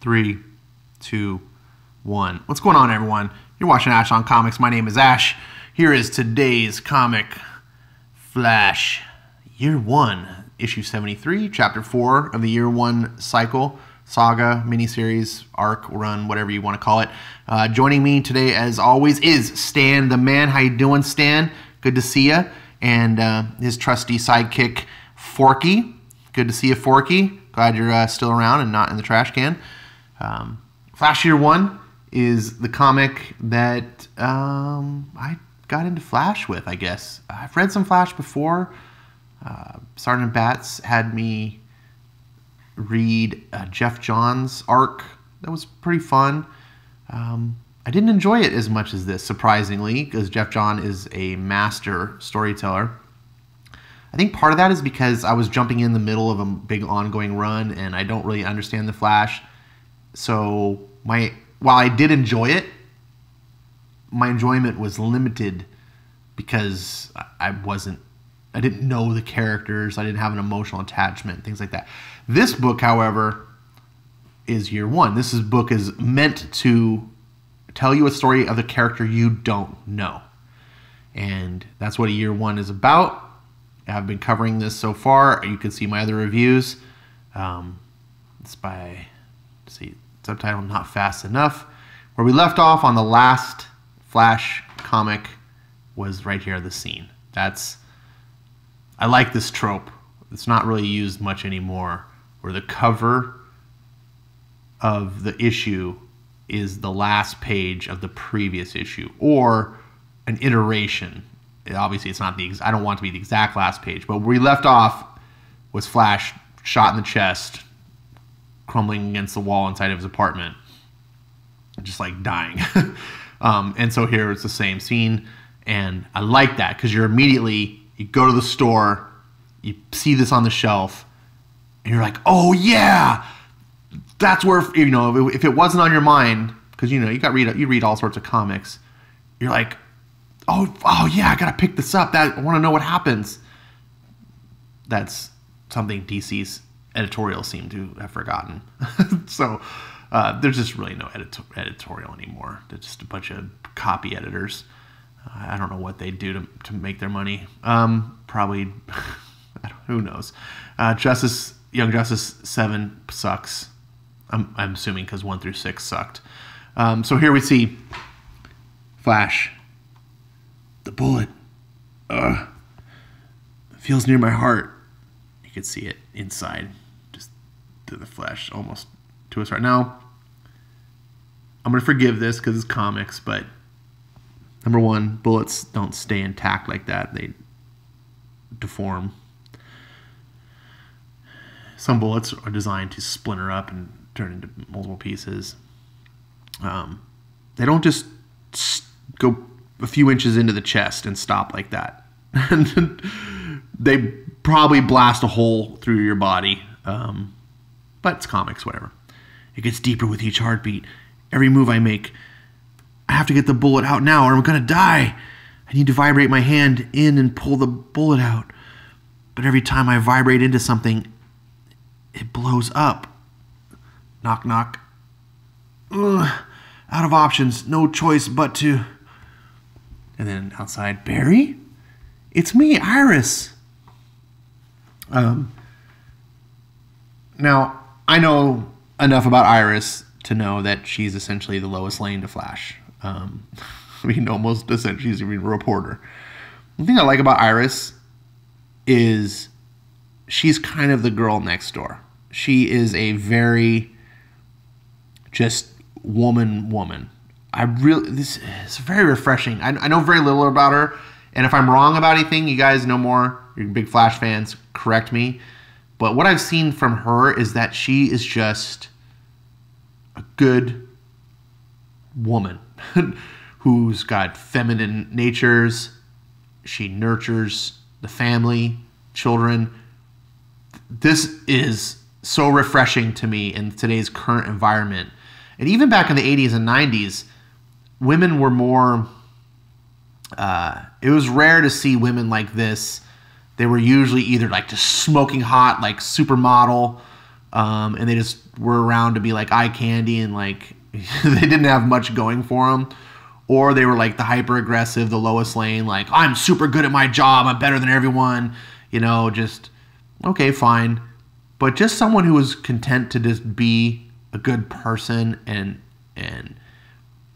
3, 2, 1. What's going on, everyone? You're watching Ash on Comics. My name is Ash. Here is today's comic, Flash, Year 1, Issue 73, Chapter 4 of the Year 1 cycle, saga, miniseries, arc, run, whatever you want to call it. Joining me today, as always, is Stan the Man. How you doing, Stan? Good to see you. And his trusty sidekick, Forky. Good to see you, Forky. Glad you're still around and not in the trash can. Flash Year 1 is the comic that I got into Flash with, I guess. I've read some Flash before. Sergeant Batts had me read Jeff Johns' arc. That was pretty fun. I didn't enjoy it as much as this, surprisingly, because Jeff John is a master storyteller. I think part of that is because I was jumping in the middle of a big ongoing run and I don't really understand the Flash. So while I did enjoy it, my enjoyment was limited because I didn't know the characters, I didn't have an emotional attachment, things like that. This book, however, is Year 1. This book is meant to tell you a story of the character you don't know. And that's what a Year 1 is about. I've been covering this so far. You can see my other reviews. It's by, subtitle Not Fast Enough. Where we left off on the last Flash comic was right here, the scene. I like this trope. It's not really used much anymore, where the cover of the issue is the last page of the previous issue, or an iteration. Obviously, it's not I don't want it to be the exact last page, but where we left off was Flash shot in the chest, crumbling against the wall inside of his apartment, just like dying. And so here it's the same scene, and I like that because you go to the store, you see this on the shelf, and you're like, oh yeah, that's where, if it wasn't on your mind, because you read all sorts of comics, you're like, oh yeah, I gotta pick this up. I want to know what happens. That's something DC's editorials seem to have forgotten. So there's just really no editorial anymore. They're just a bunch of copy editors. I don't know what they do to make their money. Probably, who knows. Young Justice 7 sucks. I'm assuming because 1 through 6 sucked. So here we see Flash. The bullet feels near my heart. You can see it inside, just through the flesh, almost to his heart. Now, I'm going to forgive this because it's comics, but number one, bullets don't stay intact like that. They deform. Some bullets are designed to splinter up and turn into multiple pieces. They don't just go a few inches into the chest and stop like that. They probably blast a hole through your body. But it's comics, whatever. It gets deeper with each heartbeat. Every move I make, I have to get the bullet out now or I'm going to die. I need to vibrate my hand in and pull the bullet out. But every time I vibrate into something, it blows up. Knock, knock. Ugh. Out of options. No choice but to... And then outside, Barry? It's me, Iris. Now, I know enough about Iris to know that she's essentially the Lois Lane to Flash. I mean, almost essentially she's a reporter. The thing I like about Iris is she's kind of the girl next door. She is a very just woman. This is very refreshing. I know very little about her, and if I'm wrong about anything, you guys know more. You're big Flash fans, correct me. But what I've seen from her is that she is just a good woman who's got feminine natures. She nurtures the family, children. This is so refreshing to me in today's current environment. And even back in the 80s and 90s, women were more, it was rare to see women like this. They were usually either like just smoking hot, like supermodel, and they just were around to be like eye candy and like they didn't have much going for them, or they were like the hyper aggressive, the Lois Lane, like I'm super good at my job, I'm better than everyone, you know, just okay, fine. But just someone who was content to just be a good person and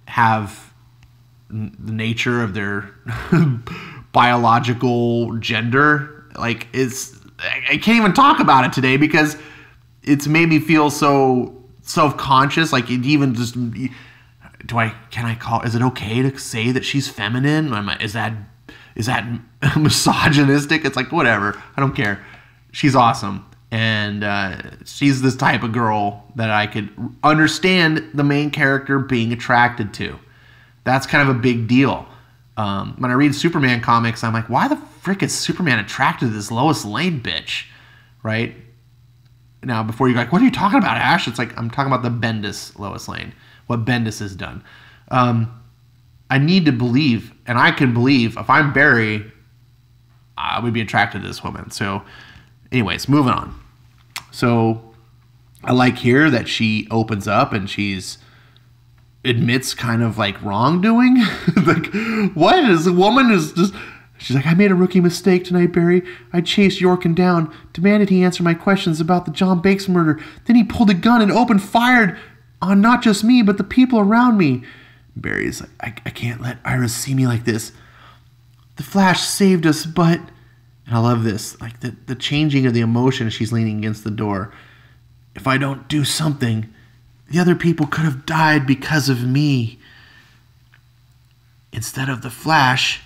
have the nature of their biological gender, like I can't even talk about it today because it's made me feel so self-conscious. Like it even just, is it okay to say that she's feminine? Is that misogynistic? It's like, whatever. I don't care. She's awesome. And she's this type of girl that I could understand the main character being attracted to. That's kind of a big deal. When I read Superman comics, I'm like, why the frick is Superman attracted to this Lois Lane bitch? Right? Now, before you're like, what are you talking about, Ash? It's like, I'm talking about the Bendis Lois Lane. What Bendis has done. I need to believe, and I can believe, if I'm Barry, I would be attracted to this woman. So, anyways, moving on. So, I like here that she opens up and admits kind of like wrongdoing. Like, what is a woman is just... She's like, I made a rookie mistake tonight, Barry. I chased Yorkin down, demanded he answer my questions about the John Bakes murder. Then he pulled a gun and opened fire on not just me, but the people around me. Barry's like, I can't let Iris see me like this. The Flash saved us, but... And I love this, like the changing of the emotion as she's leaning against the door. If I don't do something, the other people could have died because of me. Instead of the Flash,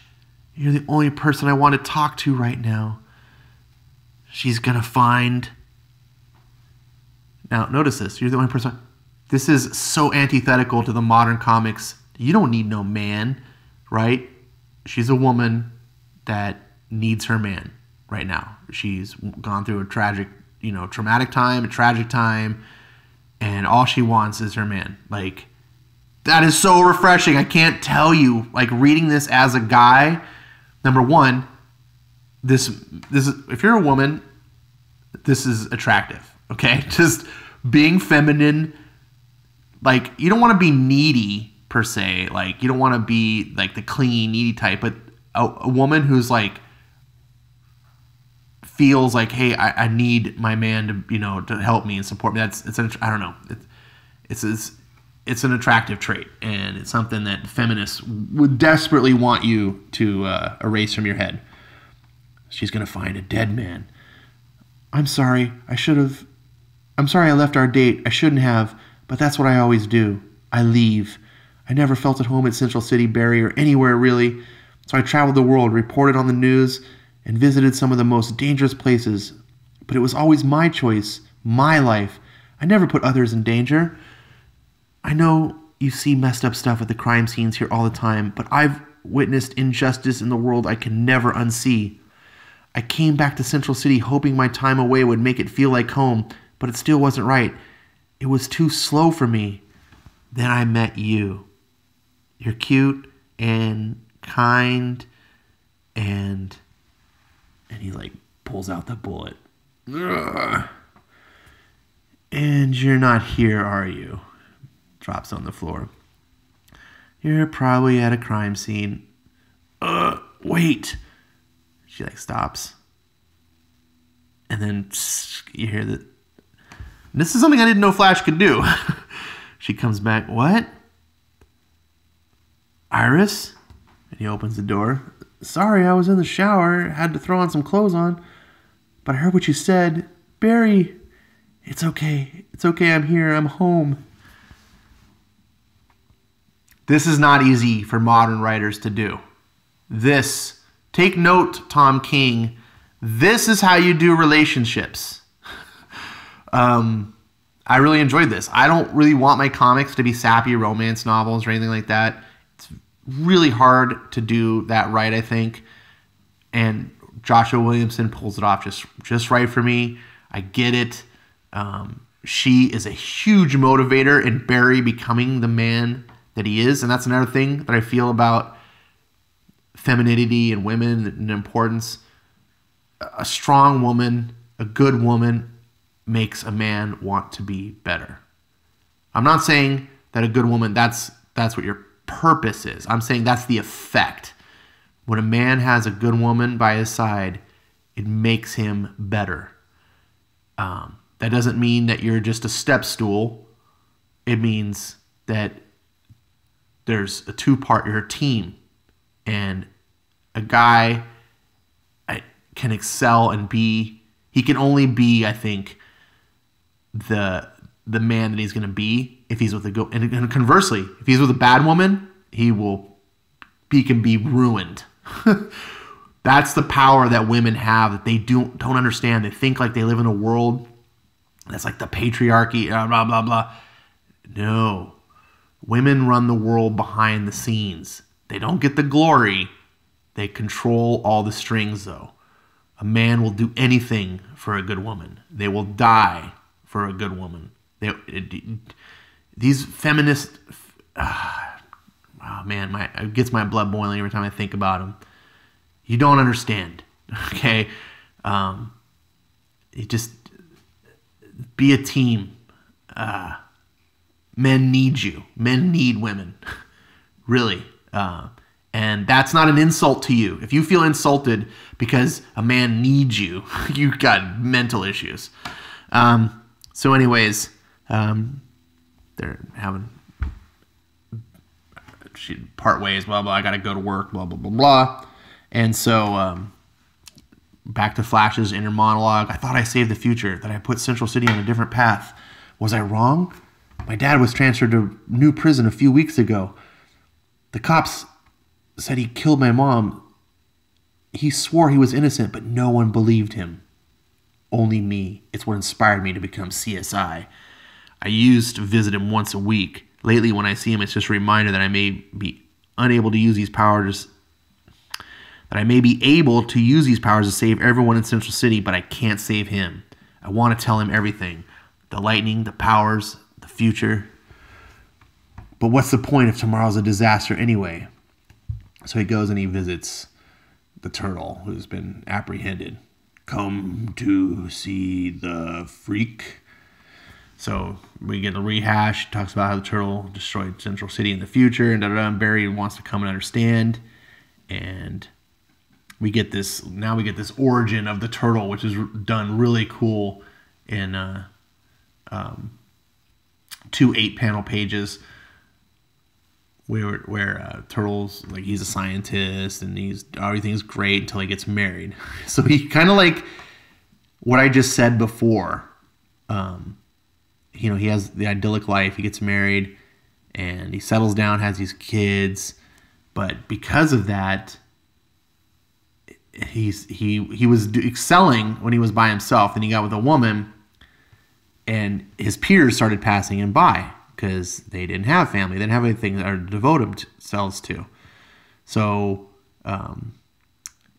you're the only person I want to talk to right now. She's gonna find... Now, notice this. You're the only person... This is so antithetical to the modern comics. You don't need no man, right? She's a woman that needs her man right now. She's gone through a tragic time, and all she wants is her man. Like, that is so refreshing. I can't tell you, like, reading this as a guy, number one, this is, if you're a woman, this is attractive, okay? Just being feminine, like, you don't want to be needy per se, like, you don't want to be like the clingy, needy type, but a woman who's like, feels like, hey, I need my man to help me and support me. I don't know. It's an attractive trait, and it's something that feminists would desperately want you to erase from your head. She's gonna find a dead man. I'm sorry. I'm sorry I left our date. I shouldn't have, but that's what I always do. I leave. I never felt at home at Central City, Barry, or anywhere really. So I traveled the world, reported on the news, and visited some of the most dangerous places. But it was always my choice, my life. I never put others in danger. I know you see messed up stuff at the crime scenes here all the time, but I've witnessed injustice in the world I can never unsee. I came back to Central City hoping my time away would make it feel like home, but it still wasn't right. It was too slow for me. Then I met you. You're cute and kind, and he like pulls out the bullet. Ugh. And you're not here, are you? Drops on the floor. You're probably at a crime scene. Wait. She like stops. And then you hear that. This is something I didn't know Flash could do. She comes back. What? Iris? And he opens the door. Sorry, I was in the shower. Had to throw on some clothes on. But I heard what you said. Barry, it's okay. It's okay. I'm here. I'm home. This is not easy for modern writers to do. This, take note, Tom King. This is how you do relationships. I really enjoyed this. I don't really want my comics to be sappy romance novels or anything like that. It's really hard to do that right, I think. And Joshua Williamson pulls it off just right for me. I get it. She is a huge motivator in Barry becoming the man that he is. And that's another thing that I feel about femininity and women and importance. A strong woman, a good woman, makes a man want to be better. I'm not saying that a good woman, that's what your purpose is. I'm saying that's the effect. When a man has a good woman by his side, it makes him better. That doesn't mean that you're just a step stool. It means that there's a two-part, you're a team. And a guy can excel and he can only be, I think, the man that he's going to be if he's with a good, and conversely, if he's with a bad woman, he can be ruined. That's the power that women have that they don't understand. They think like they live in a world that's like the patriarchy, blah, blah, blah. No. Women run the world behind the scenes. They don't get the glory. They control all the strings, though. A man will do anything for a good woman. They will die for a good woman. These feminists, oh man, it gets my blood boiling every time I think about them. You don't understand, okay? You just be a team. Men need you. Men need women, really. And that's not an insult to you. If you feel insulted because a man needs you, you've got mental issues. So anyways, they're having part ways, blah, blah. I got to go to work, blah, blah, blah, blah. And so back to Flash's inner monologue. I thought I saved the future, that I put Central City on a different path. Was I wrong? My dad was transferred to new prison a few weeks ago. The cops said he killed my mom. He swore he was innocent, but no one believed him. Only me. It's what inspired me to become CSI. I used to visit him once a week. Lately, when I see him, it's just a reminder that I may be able to use these powers to save everyone in Central City, but I can't save him. I want to tell him everything. The lightning, the powers, the future. But what's the point if tomorrow's a disaster anyway? So he goes and he visits the turtle who's been apprehended. Come to see the freak. So we get a rehash. Talks about how the turtle destroyed Central City in the future, and and Barry wants to come and understand. And we get this. Now we get this origin of the turtle, which is done really cool in 2 8-panel pages. Where Turtle's like, he's a scientist and everything's great until he gets married. So he kind of like what I just said before. He has the idyllic life. He gets married and he settles down, has these kids, but because of that, he was excelling when he was by himself. Then he got with a woman, and his peers started passing him by, because they didn't have family. They didn't have anything that are devoted themselves to. So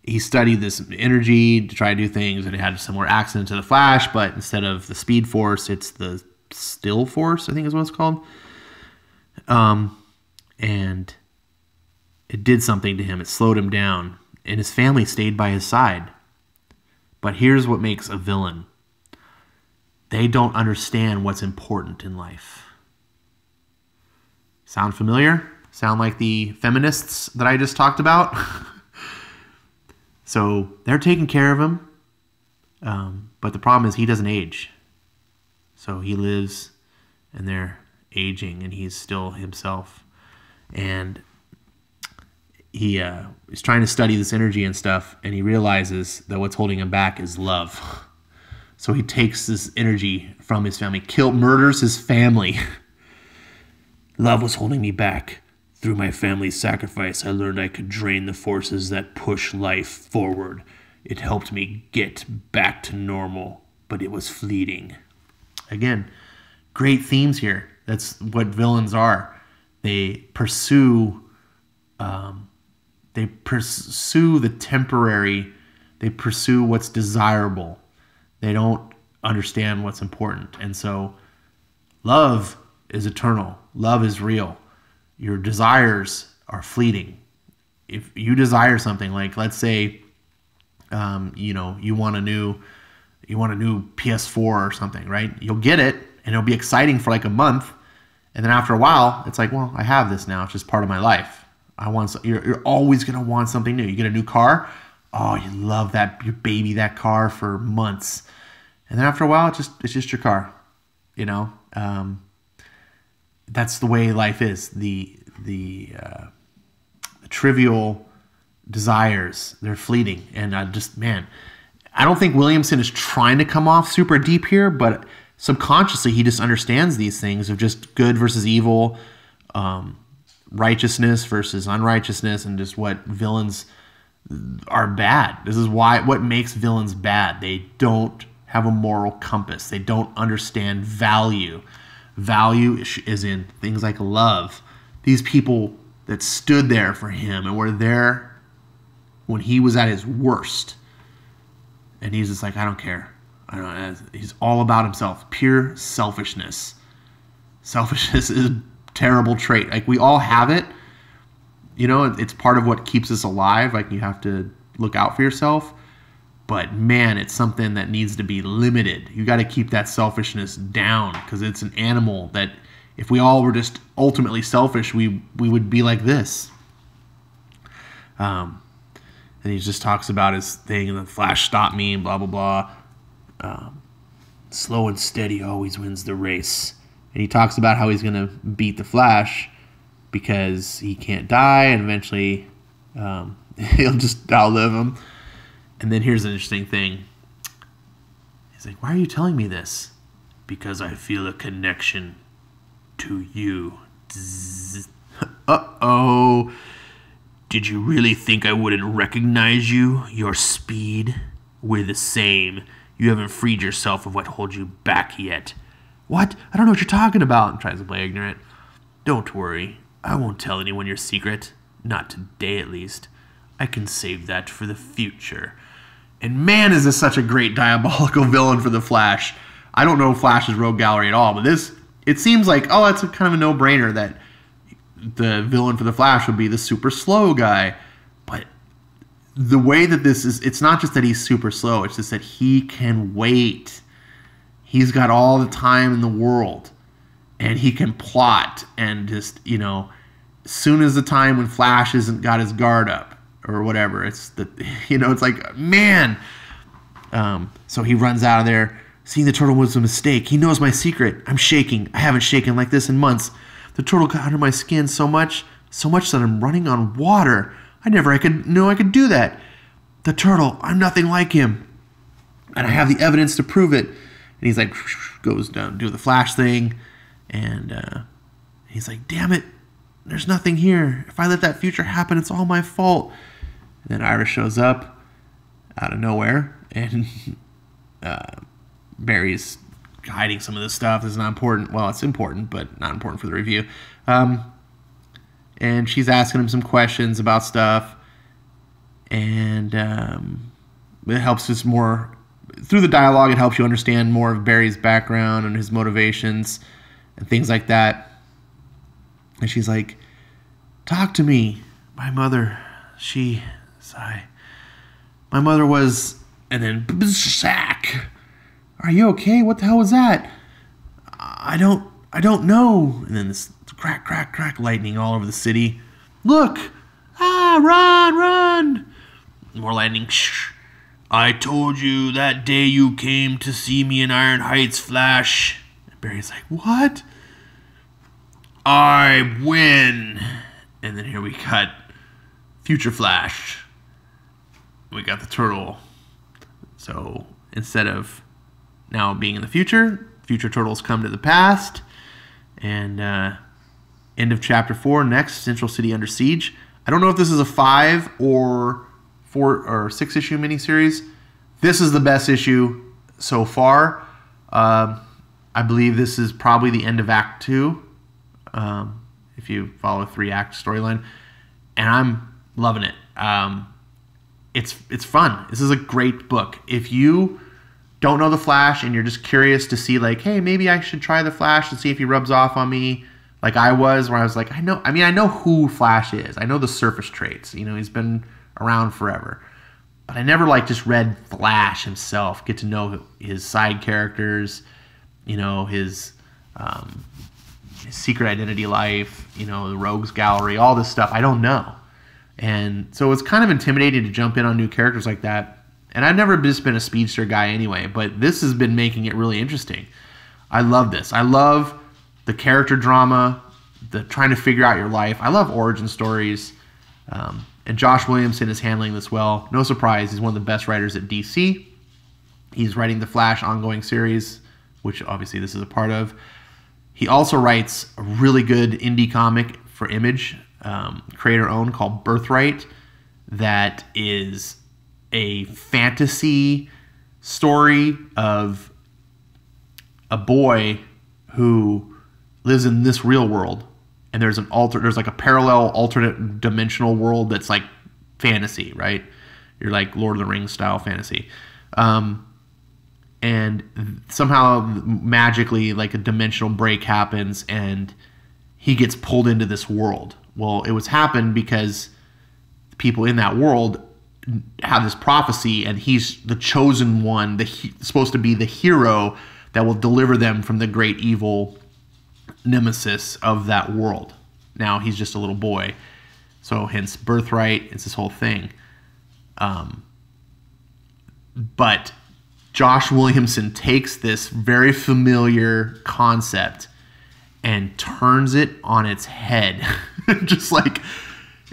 he studied this energy to try to do things, and it had a similar accident to the Flash, but instead of the Speed Force, it's the Still Force, I think is what it's called. And it did something to him. It slowed him down, and his family stayed by his side. But here's what makes a villain. They don't understand what's important in life. Sound familiar? Sound like the feminists that I just talked about? So they're taking care of him. But the problem is he doesn't age. So he lives and they're aging and he's still himself. And he is trying to study this energy and stuff, and he realizes that what's holding him back is love. So he takes this energy from his family, murders his family. Love was holding me back. Through my family's sacrifice, I learned I could drain the forces that push life forward. It helped me get back to normal, but it was fleeting. Again, great themes here. That's what villains are. They pursue the temporary. They pursue what's desirable. They don't understand what's important. And so love is eternal. Love is real. Your desires are fleeting. If you desire something, like let's say, you want a new, you want a new PS4 or something, right? You'll get it, and it'll be exciting for like a month, and then after a while, it's like, well, I have this now. It's just part of my life. You're always gonna want something new. You get a new car, oh, you love that, you baby that car for months, and then after a while, it's just your car, you know. That's the way life is. The trivial desires, they're fleeting, and I don't think Williamson is trying to come off super deep here, but subconsciously he just understands these things of just good versus evil, righteousness versus unrighteousness, and just what villains are bad. This is what makes villains bad. They don't have a moral compass. They don't understand value. Value is in things like love. These people that stood there for him and were there when he was at his worst. And he's just like, I don't care. He's all about himself. Pure selfishness. Selfishness is a terrible trait. Like, we all have it. You know, it's part of what keeps us alive. Like, you have to look out for yourself. But, man, it's something that needs to be limited. You got to keep that selfishness down, because it's an animal that if we all were just ultimately selfish, we would be like this. And he just talks about his thing, and the Flash stopped me, and blah, blah, blah. Slow and steady always wins the race. And he talks about how he's going to beat the Flash because he can't die, and eventually he'll just outlive him. And then here's an interesting thing. He's like, why are you telling me this? Because I feel a connection to you. Uh-oh. Did you really think I wouldn't recognize you? Your speed? We're the same. You haven't freed yourself of what holds you back yet. What? I don't know what you're talking about. And tries to play ignorant. Don't worry. I won't tell anyone your secret. Not today, at least. I can save that for the future. And man, is this such a great diabolical villain for the Flash. I don't know Flash's rogue gallery at all, but it seems like, oh, that's kind of a no-brainer that the villain for the Flash would be the super slow guy. But the way that this is, it's not just that he's super slow, it's just that he can wait. He's got all the time in the world, and he can plot, and just, you know, as soon as the time when Flash hasn't got his guard up or whatever, it's like, man. So he runs out of there. Seeing the turtle was a mistake. He knows my secret. I'm shaking. I haven't shaken like this in months. The turtle got under my skin so much that I'm running on water. I could do that. The turtle, I'm nothing like him. And I have the evidence to prove it. And he's like, goes down, do the Flash thing. And he's like, damn it. There's nothing here. If I let that future happen, it's all my fault. And then Iris shows up out of nowhere. And Barry's hiding some of this stuff. This is not important. Well, it's important, but not important for the review. And she's asking him some questions about stuff. And it helps us more. Through the dialogue, it helps you understand more of Barry's background and his motivations and things like that. And she's like, talk to me. My mother, my mother was, and then, sack. Are you okay? What the hell was that? I don't know. And then this crack, crack, crack, lightning all over the city. Look! Run! More lightning. Shh. I told you that day you came to see me in Iron Heights, Flash. And Barry's like, what? I win. And then here we cut Future Flash. We got the turtle. So instead of now being in the future, future turtles come to the past. And end of chapter 4. Next, Central City Under Siege. I don't know if this is a 5 or 4 or 6 issue miniseries. This is the best issue so far. I believe this is probably the end of Act 2. If you follow a 3-act storyline, and I'm loving it. It's fun. This is a great book. If you don't know the Flash and you're just curious to see, like, hey, maybe I should try the Flash and see if he rubs off on me, like I was, where I was like, I know who Flash is. I know the surface traits. You know, he's been around forever. but I never like just read Flash himself, get to know his side characters, you know, his secret identity life, you know, the rogues gallery, all this stuff. I don't know. And so it's kind of intimidating to jump in on new characters like that. And I've never just been a speedster guy anyway, but this has been making it really interesting. I love this. I love the character drama, the trying to figure out your life. I love origin stories. And Josh Williamson is handling this well. No surprise, he's one of the best writers at DC. He's writing the Flash ongoing series, which obviously this is a part of. He also writes a really good indie comic for Image, creator-owned, called Birthright, that is a fantasy story of a boy who lives in this real world, and there's like a parallel alternate dimensional world that's like fantasy, right? You're like Lord of the Rings style fantasy. And somehow magically like a dimensional break happens and he gets pulled into this world. Well, it was happened because the people in that world have this prophecy, and he's the chosen one, supposed to be the hero that will deliver them from the great evil nemesis of that world. Now he's just a little boy, so hence Birthright. It's this whole thing. But Josh Williamson takes this very familiar concept and turns it on its head. Just like,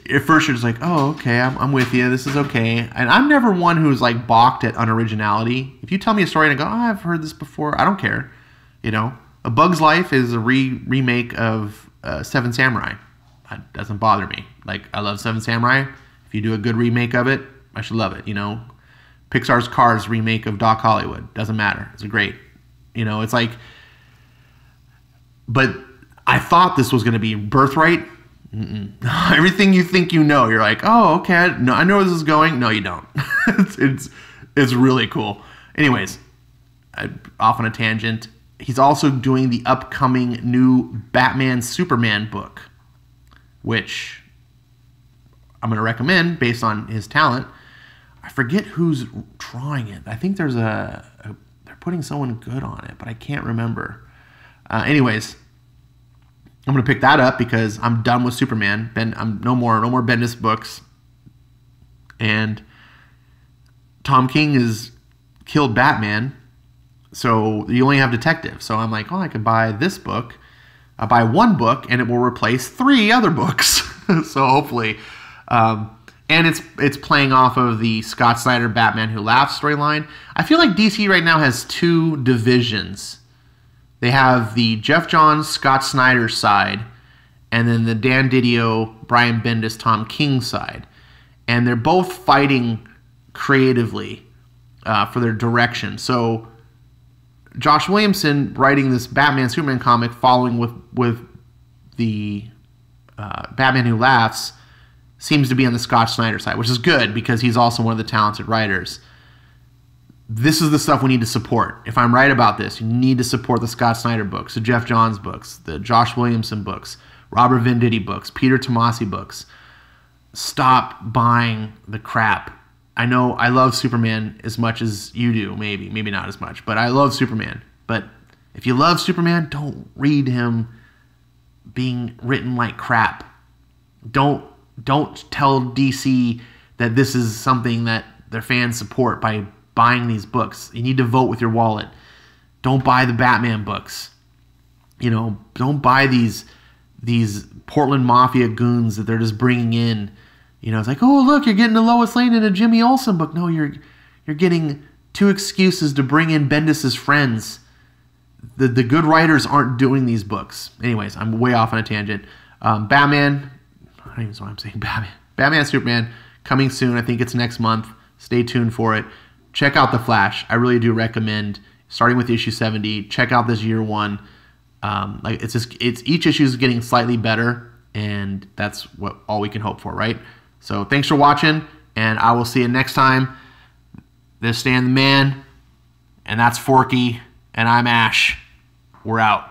at first you're just like, oh, okay, I'm with you. This is okay. And I'm never one who's like balked at unoriginality. If you tell me a story and I go, oh, I've heard this before, I don't care. You know, A Bug's Life is a remake of Seven Samurai. That doesn't bother me. Like, I love Seven Samurai. If you do a good remake of it, I should love it, you know. Pixar's Cars remake of Doc Hollywood. Doesn't matter. It's great. You know, it's like... But I thought this was going to be Birthright. Everything you think you know, you're like, oh, okay, I know where this is going. No, you don't. it's really cool. Anyways, off on a tangent. He's also doing the upcoming new Batman Superman book, which I'm going to recommend based on his talent. I forget who's drawing it. I think there's they're putting someone good on it, but I can't remember. Anyways, I'm going to pick that up because I'm done with Superman. I'm no more Bendis books. And Tom King has killed Batman, so you only have Detective. So I'm like, oh, I could buy this book. I'll buy one book, and it will replace 3 other books. So hopefully... and it's playing off of the Scott Snyder Batman Who Laughs storyline. I feel like DC right now has 2 divisions. They have the Jeff Johns, Scott Snyder side, and then the Dan Didio, Brian Bendis, Tom King side. And they're both fighting creatively for their direction. So Josh Williamson writing this Batman Superman comic following with the Batman Who Laughs seems to be on the Scott Snyder side, which is good because he's also one of the talented writers. This is the stuff we need to support. If I'm right about this, you need to support the Scott Snyder books, the Jeff Johns books, the Josh Williamson books, Robert Venditti books, Peter Tomasi books. Stop buying the crap. I know I love Superman as much as you do, maybe not as much, but I love Superman. But if you love Superman, don't read him being written like crap. Don't tell DC that this is something that their fans support by buying these books. You need to vote with your wallet. Don't buy the Batman books. You know, don't buy these Portland Mafia goons that they're just bringing in. You know, it's like, oh, look, you're getting a Lois Lane and a Jimmy Olsen book. No, you're getting 2 excuses to bring in Bendis' friends. The good writers aren't doing these books. Anyways, I'm way off on a tangent. Batman... I don't even know why I'm saying Batman. Batman Superman coming soon. I think it's next month. Stay tuned for it. Check out The Flash. I really do recommend starting with issue 70. Check out this year 1. Each issue is getting slightly better, and that's all we can hope for, right? So thanks for watching, and I will see you next time. This is Stan the Man, and that's Forky, and I'm Ash. We're out.